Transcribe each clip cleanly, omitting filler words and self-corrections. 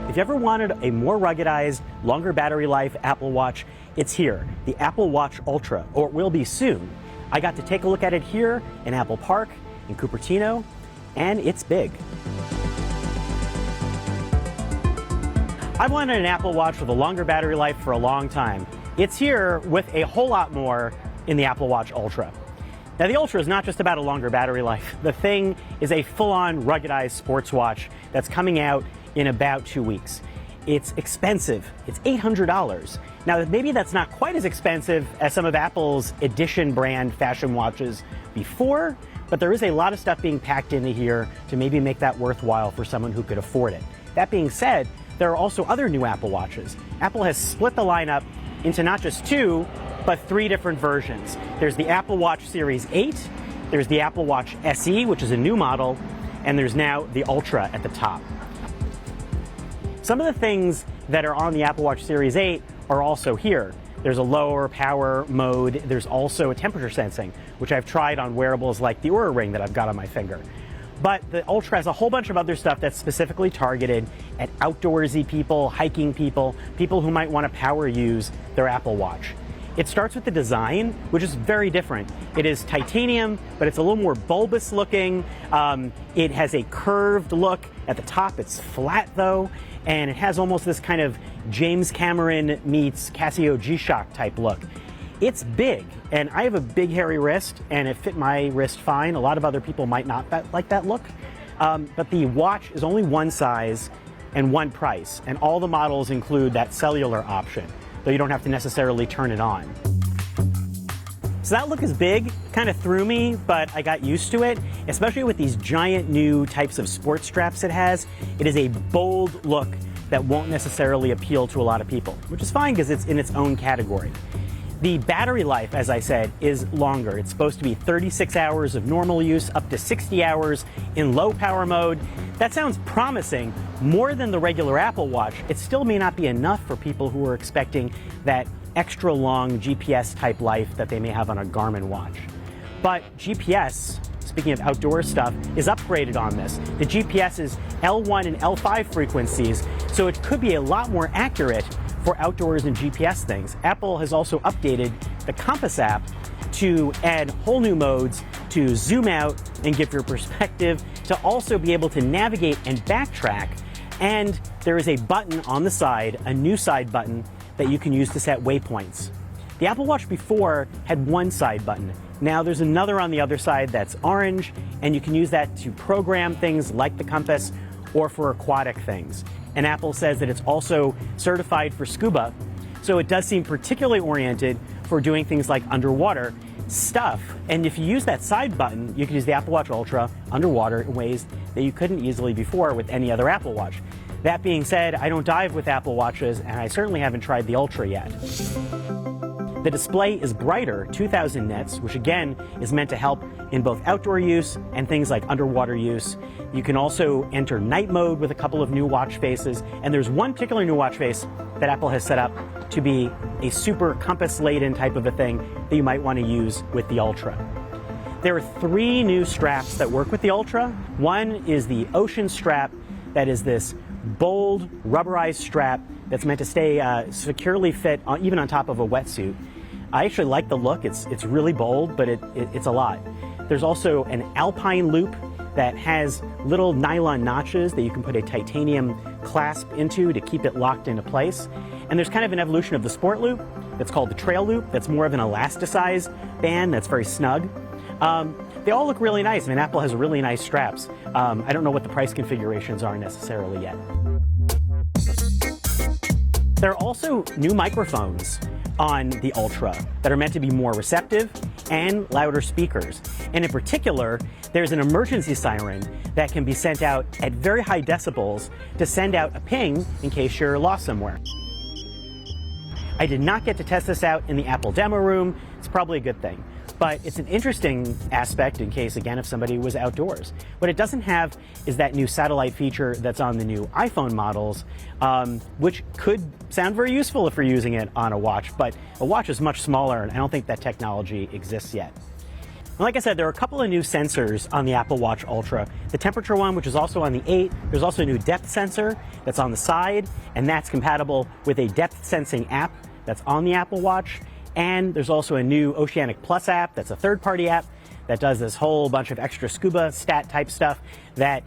If you ever wanted a more ruggedized, longer battery life Apple Watch, it's here, the Apple Watch Ultra, or it will be soon. I got to take a look at it here in Apple Park, in Cupertino, and it's big. I've wanted an Apple Watch with a longer battery life for a long time. It's here with a whole lot more in the Apple Watch Ultra. Now, the Ultra is not just about a longer battery life. The thing is a full-on ruggedized sports watch that's coming out in about 2 weeks. It's expensive. It's $800. Now, maybe that's not quite as expensive as some of Apple's Edition brand fashion watches before, but there is a lot of stuff being packed into here to maybe make that worthwhile for someone who could afford it. That being said, there are also other new Apple Watches. Apple has split the lineup into not just 2, but 3 different versions. There's the Apple Watch Series 8, there's the Apple Watch SE, which is a new model, and there's now the Ultra at the top. Some of the things that are on the Apple Watch Series 8 are also here. There's a lower power mode. There's also a temperature sensing, which I've tried on wearables like the Oura Ring that I've got on my finger. But the Ultra has a whole bunch of other stuff that's specifically targeted at outdoorsy people, hiking people, people who might want to power use their Apple Watch. It starts with the design, which is very different. It is titanium, but it's a little more bulbous looking. It has a curved look at the top. It's flat though, and it has almost this kind of James Cameron meets Casio G-Shock type look. It's big, and I have a big hairy wrist, and it fit my wrist fine. A lot of other people might not like that look. But the watch is only one size and one price, and all the models include that cellular option, though you don't have to necessarily turn it on. So that look is big, kind of threw me, but I got used to it, especially with these giant new types of sports straps it has. It is a bold look that won't necessarily appeal to a lot of people, which is fine because it's in its own category. The battery life, as I said, is longer. It's supposed to be 36 hours of normal use, up to 60 hours in low power mode. That sounds promising, more than the regular Apple Watch. It still may not be enough for people who are expecting that extra long GPS type life that they may have on a Garmin watch. But GPS, speaking of outdoor stuff, is upgraded on this. The GPS is L1 and L5 frequencies, so it could be a lot more accurate for outdoors and GPS things. Apple has also updated the Compass app to add whole new modes to zoom out and give your perspective, to also be able to navigate and backtrack. And there is a button on the side, a new side button, that you can use to set waypoints. The Apple Watch before had one side button. Now there's another on the other side that's orange, and you can use that to program things like the compass or for aquatic things. And Apple says that it's also certified for scuba, so it does seem particularly oriented for doing things like underwater stuff. And if you use that side button, you can use the Apple Watch Ultra underwater in ways that you couldn't easily before with any other Apple Watch. That being said, I don't dive with Apple Watches, and I certainly haven't tried the Ultra yet. The display is brighter, 2000 nits, which again is meant to help in both outdoor use and things like underwater use. You can also enter night mode with a couple of new watch faces, and there's one particular new watch face that Apple has set up to be a super compass-laden type of a thing that you might want to use with the Ultra. There are 3 new straps that work with the Ultra. One is the Ocean strap, that is this bold rubberized strap that's meant to stay securely fit even on top of a wetsuit. I actually like the look. It's really bold, but it's a lot. There's also an Alpine loop that has little nylon notches that you can put a titanium clasp into to keep it locked into place. And there's kind of an evolution of the sport loop that's called the trail loop, that's more of an elasticized band that's very snug. They all look really nice. I mean, Apple has really nice straps. I don't know what the price configurations are necessarily yet. There are also new microphones on the Ultra that are meant to be more receptive and louder speakers. And in particular, there's an emergency siren that can be sent out at very high decibels to send out a ping in case you're lost somewhere. I did not get to test this out in the Apple demo room. It's probably a good thing. But it's an interesting aspect in case, again, if somebody was outdoors. What it doesn't have is that new satellite feature that's on the new iPhone models, which could sound very useful if you're using it on a watch, but a watch is much smaller, and I don't think that technology exists yet. And like I said, there are a couple of new sensors on the Apple Watch Ultra. The temperature one, which is also on the 8, there's also a new depth sensor that's on the side, and that's compatible with a depth sensing app that's on the Apple Watch. And there's also a new Oceanic Plus app that's a third-party app that does this whole bunch of extra scuba stat type stuff that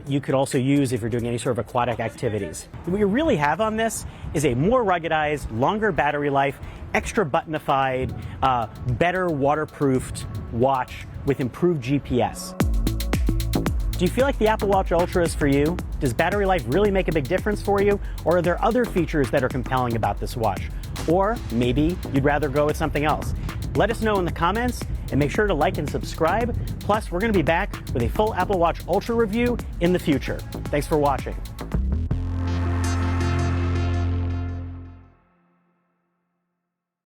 you could also use if you're doing any sort of aquatic activities. What you really have on this is a more ruggedized, longer battery life, extra buttonified, better waterproofed watch with improved GPS. Do you feel like the Apple Watch Ultra is for you? Does battery life really make a big difference for you? Or are there other features that are compelling about this watch? Or maybe you'd rather go with something else. Let us know in the comments, and make sure to like and subscribe. Plus, we're going to be back with a full Apple Watch Ultra review in the future. Thanks for watching.